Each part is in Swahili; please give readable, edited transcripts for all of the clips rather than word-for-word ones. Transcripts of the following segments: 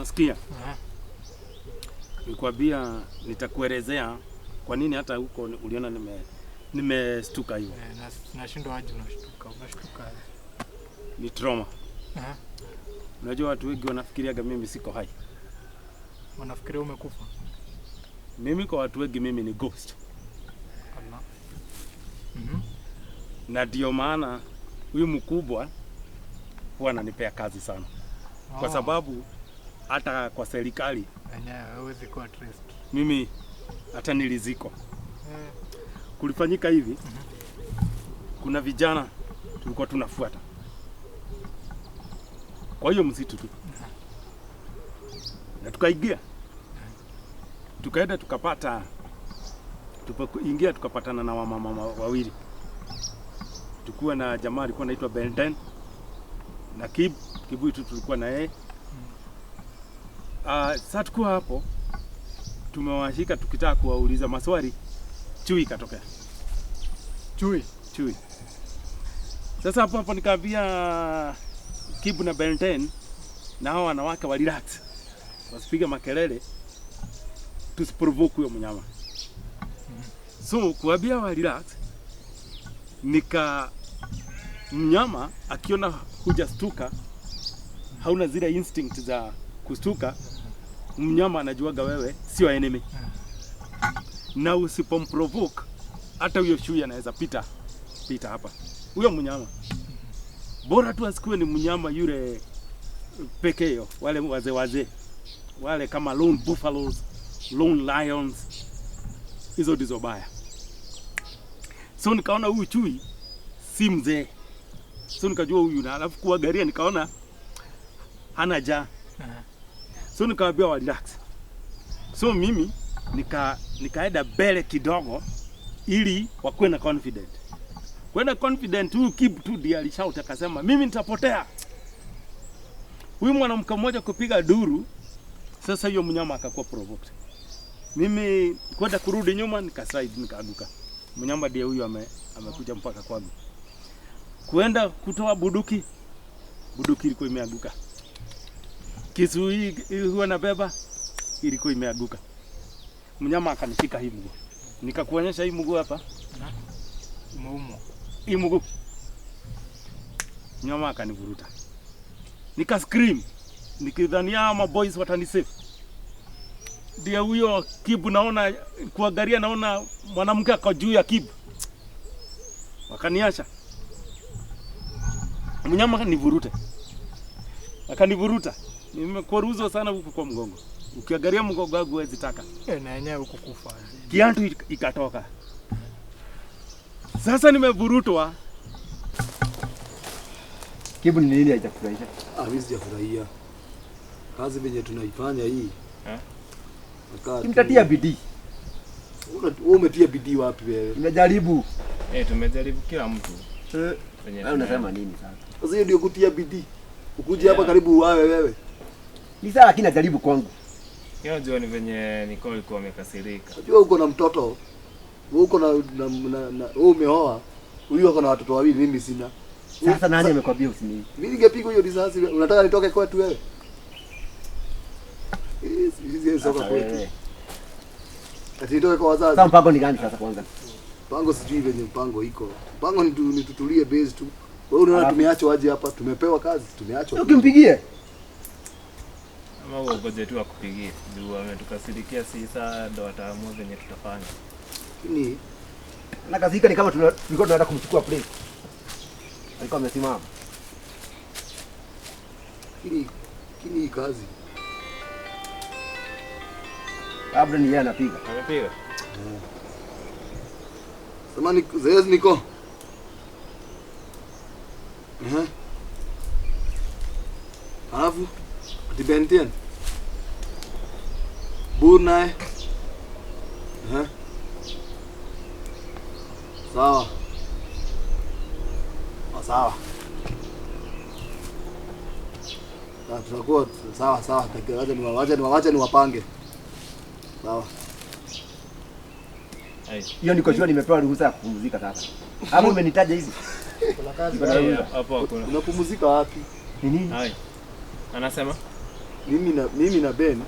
Unasikia? Nikwambia nitakuelezea kwa nini hata huko uliona nimestuka hiyo. Nashindwa aje unashtuka. Unashtuka. Ni trauma. Unajua watu wengi wanafikiria mimi siko hai. Wanafikiria umekufa. Mimi kwa watu wengi mimi ni ghost. Allah. Na ndio maana huyu mkubwa huwa ananipea kazi sana. Kwa sababu hata kwa serikali hawezi kuwa trust. Mimi hata niliziko. Kulifanyika hivi. Kuna vijana tulikuwa tunafuata. Kwa hiyo msitu tu. Na tukaingia. Tukaenda tukapata tupoingia tukapatana na wamama wawili. Tulikuwa na jamaa alikuwa anaitwa Benten na Kibu tulikuwa na yeye. Sasa tukua hapo tumewashika tukitaka kuwauliza maswali, chui katokea. Chui. Sasa hapo nikaambia Kibu na Benten na hao wanawake wa relax. Wasipiga makelele tusiprovoke huyo mnyama. So kuambia wa relax mnyama akiona hujastuka, hauna zile instinct za kustuka, mnyama anajuaga wewe sio enemy. Na usipomprovoke hata huyo chui anaweza pita hapa. Huyo mnyama bora tu asikue ni mnyama yule pekee, wale wazee wale kama lone buffaloes, lone lions, hizo ndizo baya. So nikaona huyu chui si mzee. So nikajua huyu, na alafu kuangalia nikaona hana njaa. So nikawaambia wa relax. So mimi nikaenda mbele kidogo ili wakuwe na confident. Kwenda confident, huyu Kib tu ndiye alishout akasema mimi nitapotea. Huyu mwanamke mmoja kupiga duru, sasa hiyo mnyama akakuwa provoked. Mimi kwenda kurudi nyuma nikaslide nikaanguka. Mnyama ndiye huyu amekuja mpaka kwangu. Kwenda kutoa buduki ilikuwa imeanguka. Kisu hii huwa nabeba ilikuwa imeanguka. Mnyama akanishika hii mguu. Nikakuonyesha hii mguu hapa. Umeumwa. Hii mguu. Mnyama akanivuruta. Nika scream. Nikidhania ama boys watanisave. Ndio huyo Kibu naona kuangalia naona mwanamke ako juu ya Kibu. Wakaniacha. Mnyama akanivuruta. Nimekwaruzo sana huko kwa mgongo. Ukiangalia mgongo wangu huwezi taka. Na yenyewe huko kufa. Kiantu ikatoka. Sasa nimevurutwa. Kibu ni nini haijafurahisha? Mimi sijafurahia. Kazi venye tunaifanya hii. Kimtatia bidii. Wewe umetia bidii wapi wewe? Tumejaribu. Tumejaribu kila mtu. Wewe unasema nini sasa? Sasa hiyo ndio kutia bidii. Ukuje hapa karibu uwawe wewe. Ni sawa lakini najaribu kwangu. Hiyo ndio ni venye Nicole alikuwa amekasirika. Unajua uko na mtoto. Wewe uko na wewe umeoa. Huyu ako na watoto wawili, mimi sina. Sasa nani amekwambia usini? Mimi ningepigwa hiyo risasi. Unataka nitoke kwetu wewe? Hizi soka kwetu. Ati nitoke kwa wazazi. Sasa mpango ni gani sasa kwanza? Mpango sijui venye mpango iko. Mpango ni tutulie base tu. Wewe unaona tumeachwa waje hapa, tumepewa kazi, tumeachwa. Ukimpigie. Ama ugoje tu akupigie. Ndio ametukasirikia sasa ndo ataamua venye tutafanya. Lakini nakazika ni kama tulikuwa tunaenda kumchukua place. Alikuwa amesimama. Kini kazi. Labda ni yeye anapiga. Anapiga. Samani zezi niko. Alafu Benten. Burnae. Sawa. Sawa. Tutakuwa sawa. Wacha niwapange. Sawa. Hiyo niko jua nimepewa ruhusa ya kupumzika sasa. Hapo umenitaja hizi. Kuna kazi hapo hakuna. Unapumzika wapi? Ni nini? Hai. Anasema? mimi na Ben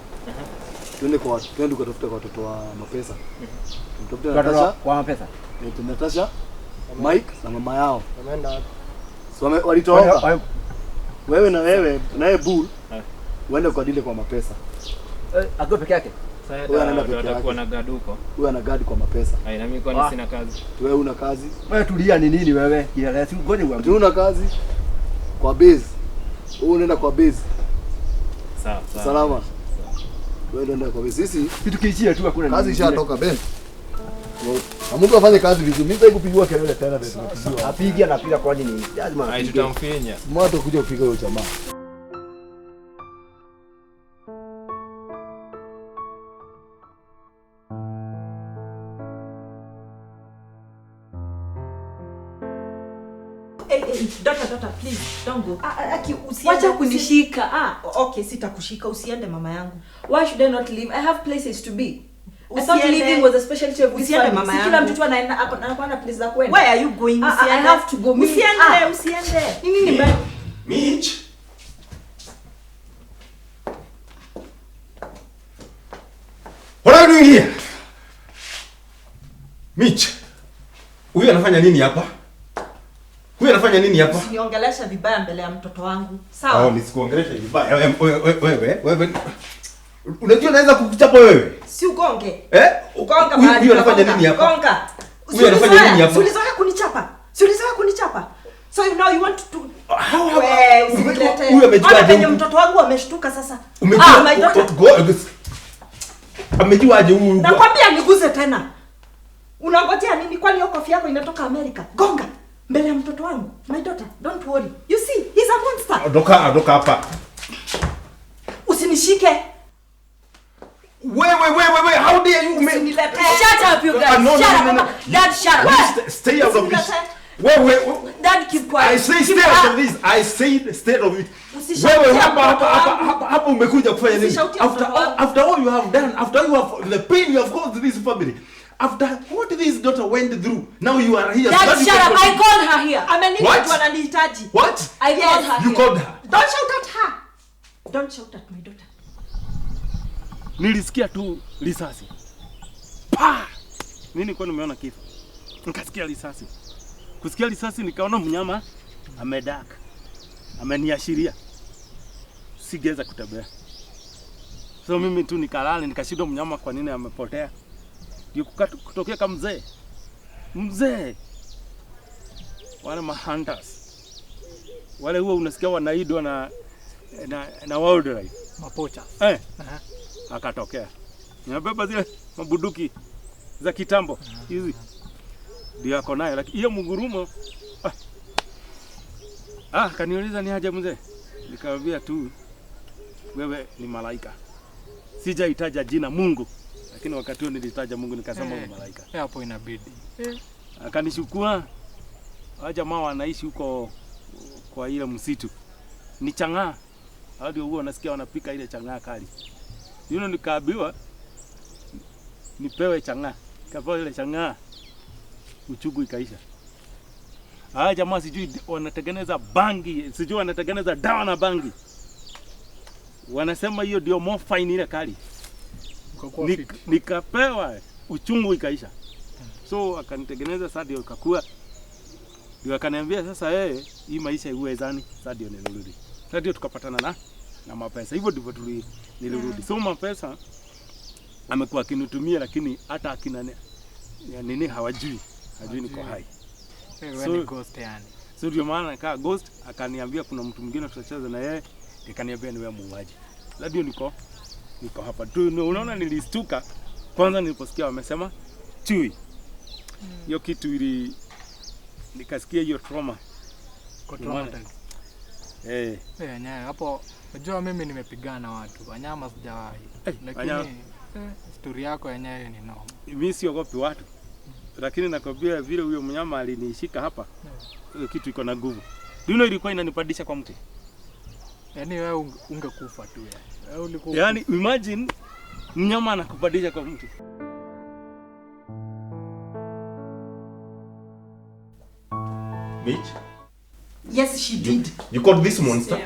twende kutafuta kwa watoto wa Mapesa. Tutafuta Natasha kwa Mapesa. Natasha, Mike na mama yao. Wameenda wapi? So walitoka. Wewe naye Bull. Uende kwa dile kwa Mapesa. Akiwa peke yake. Huyu anaenda peke yake. Watakuwa na gaduko. Huyu ana guard kwa Mapesa. Ai na mimi kwani sina kazi. Wewe una kazi? Wewe tulia ni nini wewe? Kila siku ngoja uambie. Una kazi kwa base. Wewe unaenda kwa base. Sawa. Salama. Wewe unaenda kwa base. Sisi Kitu kiichie tu hakuna kazi ishatoka Ben. Mungu afanye kazi vizuri. Mimi sitaki kupigwa kelele tena Ben. Apige anapiga kwa nini? Lazima Ai tutamfinya. Mwato kuja kupiga huyo jamaa. Daughter, please, don't go. Wacha kunishika. Okay, sitakushika, usiende mama yangu. Why should I not leave? I have places to be. I thought Usiende. leaving was a specialty of this Usiende family. mama Si yangu. kila mtu anaenda anakuwa na place za kwenda. Where are you going? I have to go. Usiende. Nini ni mbaya? Mitch. What are you doing here? Mitch. Huyu anafanya nini hapa? Usiniongelesha vibaya mbele ya mtoto wangu. Sawa? Nisikuongeleshe vibaya. Wewe. Unajua naweza kukuchapa wewe? Si ugonge. Ugonga mahali. Huyu anafanya nini hapa? Gonga. Huyu anafanya nini hapa? Ulizoea kunichapa. So now you want to Huyu amejua penye mtoto wangu ameshtuka sasa. Umejua My daughter. Amejua aje huyu? Nakwambia niguze tena. Unangojea nini? Kwani hiyo kofia yako inatoka Amerika? Gonga mbele ya mtoto wangu. My daughter, don't worry. You see, he's a monster. Ondoka hapa. Usinishike. Wait, how dare you make... Shut up, you guys. No. Dad, shut up. Stay out of this. Wait. Dad, keep quiet. I say stay out of this. I said stay out of it. Wewe hapa umekuja kufanya nini? After all you have done, after you have the pain you have caused this family, after what this daughter went through, now you are here. Dad, shut up. I called her here. Ameniita tu ananihitaji. What? I called her You here. called her? Don't shout at her. Don't shout at my daughter. Nilisikia tu risasi. Pa! Mimi nilikuwa nimeona kifo. Nikasikia risasi. Kusikia risasi nikaona mnyama amedaka. Ameniashiria. Sigeza kutembea. So mimi tu nikalala nikashindwa mnyama kwa nini amepotea. Ndio kutokea kama mzee. Wale hunters. Wale huwa unasikia wanaidwa na wildlife. Mapocha. Akatokea. Nimebeba zile mabuduki za kitambo hizi. Ndio ako nayo lakini hiyo mgurumo kaniuliza ni aje mzee. Nikamwambia tu wewe ni malaika. Sijaitaja jina Mungu lakini wakati huo nilitaja Mungu nikasema wewe malaika. Hapo inabidi. Akanishukua. Hao jamaa wanaishi huko kwa ile msitu. Ni chang'aa. Hadi huo unasikia wanapika ile chang'aa kali. Nikaambiwa nipewe chang'aa. Kapewa ile chang'aa. Uchugu ikaisha. Jamaa sijui wanatengeneza bangi, sijui wanatengeneza dawa na bangi. Wanasema hiyo ndio more fine ile kali. Nikapewa uchungu ikaisha. So akanitengeneza sasa ndio ikakua. Ndio akaniambia sasa hii maisha iwezani, sasa ndio nilirudi. Sasa ndio tukapatana na Mapesa. Hivyo ndivyo nilirudi. So Mapesa amekuwa akinitumia lakini hata akina nini hajui niko hai. Wewe ni ghost yani. So ndio maana nikaa ghost akaniambia kuna mtu mwingine tutacheza na yeye, nikaniambia ni wewe muuaji. Sasa ndio niko hapa. Tu unaona nilistuka kwanza niliposikia wamesema chui. Hiyo kitu nikasikia hiyo trauma. Kwa trauma. Nyayo hapo unajua mimi nimepigana na watu. Wanyama sijawahi. Lakini story yako yenyewe ni noma. Mimi siogopi watu. Lakini nakwambia vile huyo mnyama alinishika hapa. Hiyo kitu iko na nguvu. Duno ilikuwa inanipandisha kwa mti. Yaani wewe ungekufa tu ya. Wewe ulikuwa. Yaani imagine mnyama anakupandisha kwa mti. Mitch? Yes, she did. You called this monster?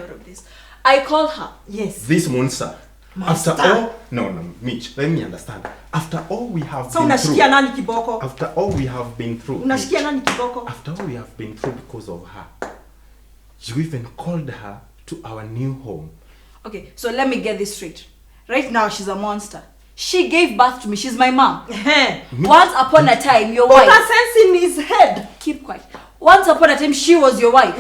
I called her. Yes. This monster. After all, no, Mitch, let me understand. After all we have So been unashikia nani kiboko? after all we have been through, Unashikia nani kiboko? after all we have been through because of her, you even called her to our new home. Okay, so let me get this straight. Right now, she's a monster. She gave birth to me. She's my mom. Once upon a time, your Put wife... a sense in his head. Keep quiet. Once upon a time, she was your wife.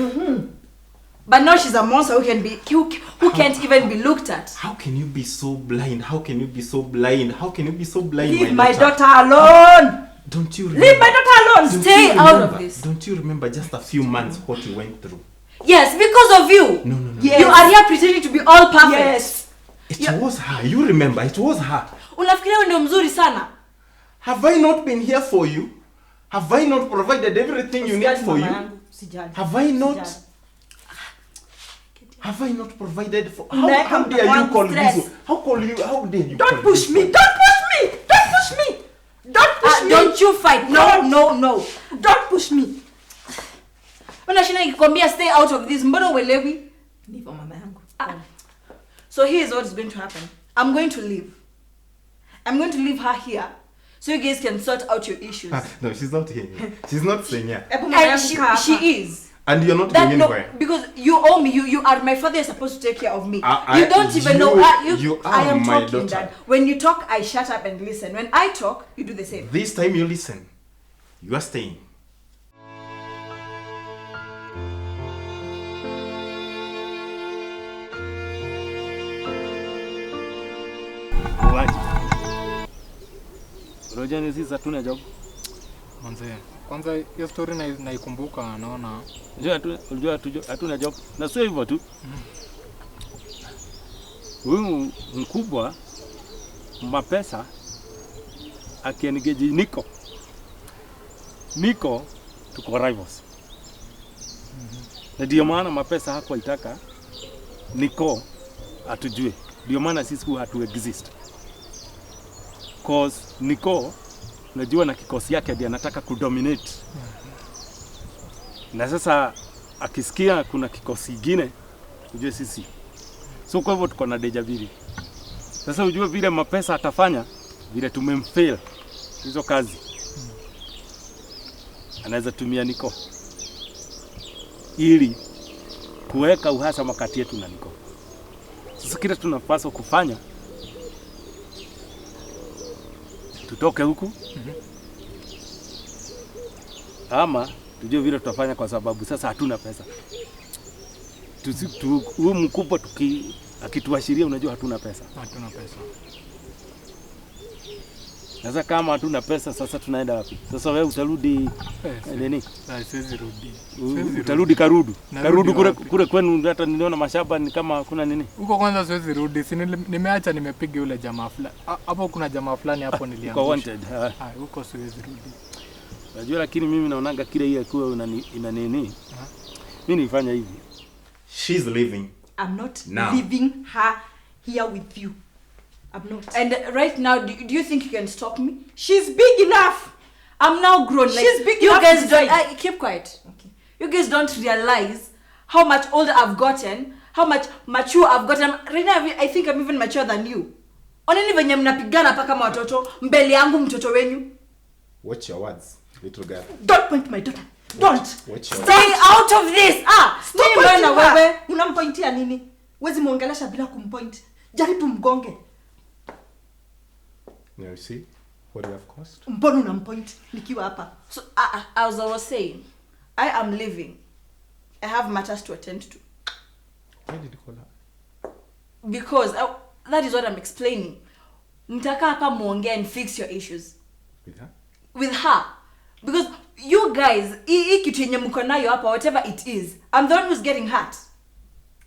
But now she's a monster who can't even be looked at. How can you be so blind? How can you be so blind? How can you be so blind? Leave my daughter alone. Don't you remember? Leave my daughter alone. Don't Stay you out remember- of this. Don't you remember just a few months what you went through? Yes, because of you. No. Yes. You are here pretending to be all perfect. Yes. It was her. You remember? It was her. Unafikiria wewe ndio mzuri sana. Have I not been here for you? Have I not provided everything you need for you? Sijali. Have I not? Sijali. Have I not provided for? Unaweka How dare mtoto you wangu call stress. this? How dare you? Don't call push this me. one? Don't push me. Don't push me. Don't push me. Don't you fight. No. Don't push me. Unashinda nikikwambia stay out of this. Mbona uelewi? Ndivyo mama yangu. So here's what is going to happen. I'm going to leave. I'm going to leave her here so you guys can sort out your issues. No, she's not here. She's not staying here. Hebu mama And yangu kaa hapa. she is. And you're not That going no, anywhere. because you owe me. You are my father. You're supposed to take care of me. I- You don't even know. you I are am my talking, daughter. Dad. When you talk, I shut up and listen. When I talk, you do the same. This time you listen. You are staying. Waje. Roja ni sisi hatuna job. Mzee, kwanza hiyo story naikumbuka naona. Unajua hatuna job. Na sio hivyo tu. Huyu mkubwa Mapesa akiengeji Niko tuko rivals. Na ndio maana Mapesa hakuwa itaka Niko atujue. Ndio maana sisi huwa hatu exist. Cause Niko unajua na kikosi yake ndiye anataka kudominate. Na sasa akisikia kuna kikosi kingine ujue sisi. So kwa hivyo tuko na deja vu. Sasa ujue vile Mapesa atafanya vile tumemfail hizo kazi. Anaweza tumia Niko ili kuweka uhasama kati yetu na Niko. Sasa kile tunapaswa kufanya tutoke huku ama tujue vile tutafanya, kwa sababu sasa hatuna pesa. Huyu mkubwa akituashiria, unajua hatuna pesa. Hatuna pesa. Sasa kama hatuna pesa, sasa tunaenda wapi? Sasa wewe utarudi nini? Siwezi rudi. Utarudi Karudu. Narudi Karudu wapi? kule kwenu, hata niliona mashamba ni kama kuna nini? Huko kwanza siwezi rudi. Si nimeacha nimepiga yule jamaa fulani. Hapo kuna jamaa fulani hapo niliangusha. Uko wanted. Huko siwezi rudi. Unajua, lakini mimi naonanga kile hiyo kwa ina nini? Mimi nifanya hivi. She's leaving. I'm not Now. leaving her here with you. I'm not. And right now, do you think you can stop me? She's big enough. I'm now grown. Like, She's big you enough guys to don't decide. keep quiet. Okay. You guys don't realize how much older I've gotten, how much mature I've gotten. Right now, I think I'm even mature than you. Oneni venye mnapigana paka kama watoto mbele yangu mtoto wenyu. Watch your words, little girl. Don't point my daughter. Don't. Watch your Stay out of this. Stay Pointing bwana wewe. her. Unampointia nini? Wezi muongelesha bila kumpoint. Jaribu mgonge. Now you see what you have caused? Mbona unampoint nikiwa hapa? So, as I was saying, I am leaving. I have matters to attend to. Why did you call her? Because that is what I'm explaining. Mtaka hapa muongea and fix your issues. With her? With her. Because you guys, hii kitu yenye mko nayo hapa, whatever it is, I'm the one who's getting hurt.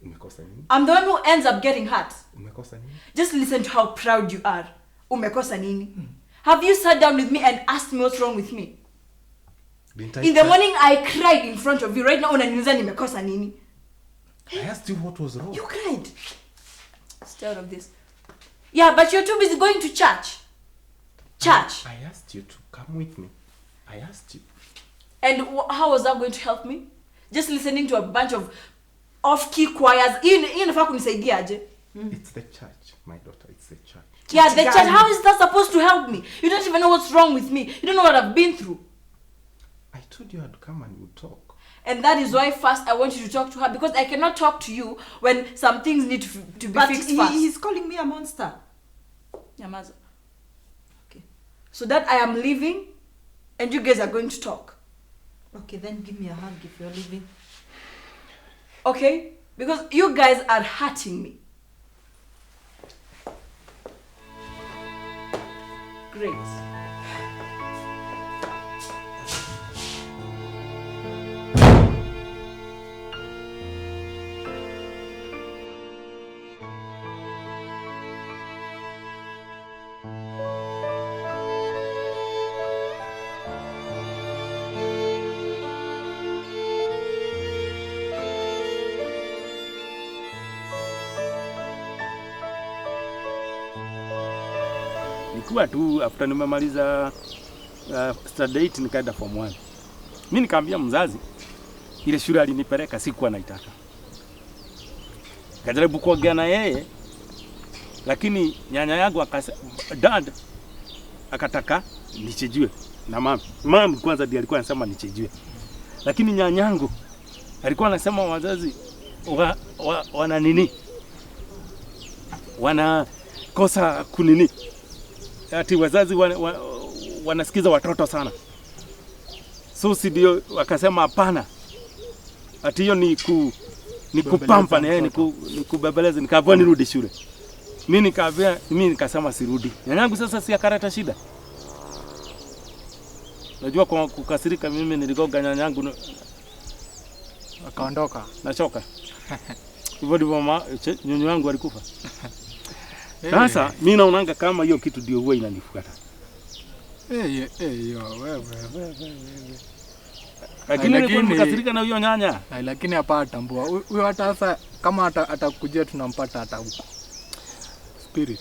Umekosa nini? I'm the one who ends up getting hurt. Umekosa nini? Just listen to how proud you are. Umekosa nini? Have you sat down with me and asked me what's wrong with me? Didn't I In the cry? morning I cried in front of you. Right now unaniuliza nimekosa nini? I asked you what was wrong. You cried. Stay out of this. Yeah, but you're too busy going to church. Church. I asked you to come with me. I asked you. And how was that going to help me? Just listening to a bunch of off key choirs. Hii inafaa kunisaidia aje? It's the church, my daughter. It's the church. Yeah, the church. How is that supposed to help me? You don't even know what's wrong with me. You don't know what I've been through. I told you I'd come and we'd talk. And that is why first I want you to talk to her, because I cannot talk to you when some things need to be fixed first. He's calling me a monster. Yamaza. Okay. So that I am leaving and you guys are going to talk. Okay, then give me a hug if you're leaving. Okay? Because you guys are hurting me. Great. Nikuwa tu after nimemaliza study 8 nikaenda form 1. Mimi nikaambia mzazi ile shule alinipeleka sikuwa naitaka. Kajaribu kuongea na yeye lakini nyanya yangu dad akataka nichejue na mama kwanza ndiye alikuwa anasema nichejue. Lakini nyanyangu alikuwa anasema wazazi wana nini? Wana kosa kunini? Ati wazazi wanasikiza watoto sana. So si ndio wakasema hapana. Ati hiyo ni kupampa na ni kubebeleza, nikaambiwa nirudi shule. Mimi nikasema sirudi. Nyanyangu sasa si akareta shida. Najua kwa kukasirika mimi niligoga nyanyangu akaondoka. Nachoka. Hivyo ndivyo nyonyo wangu alikufa. Sasa mimi naonanga kama hiyo kitu ndio huwa inanifuata. Wewe. Lakini nilikuwa nikasirika na hiyo nyanya. Lakini hapa atambua. Huyo hata sasa kama atakujia tunampata hata huko. Spirit.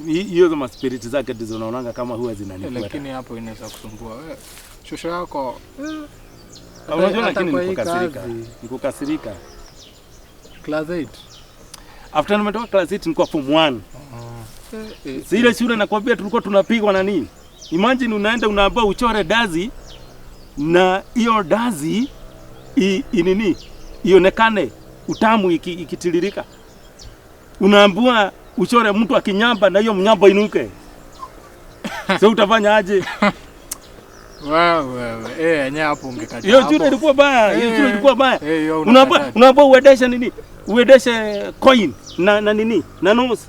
Hiyo kama spirit zake ndizo unaonanga kama huwa zinanifuata. Lakini hapo inaweza kusumbua wewe. Shosho yako. Unajua lakini nikukasirika. Class 8. After nimetoka class 8 nilikuwa form 1. Zile shule nakwambia tulikuwa tunapigwa na nini? Imagine unaenda unaambiwa uchore dazi na hiyo dazi nini? Ionekane utamu ikitiririka. Unaambiwa uchore mtu akinyamba na hiyo mnyamba inuke. Sasa utafanya aje? Wewe, yenyewe hapo ungekata. Hiyo shule ilikuwa baya, hiyo shule ilikuwa baya. Unaambiwa uendeshe nini? Uendeshe coin na nini? Na nose.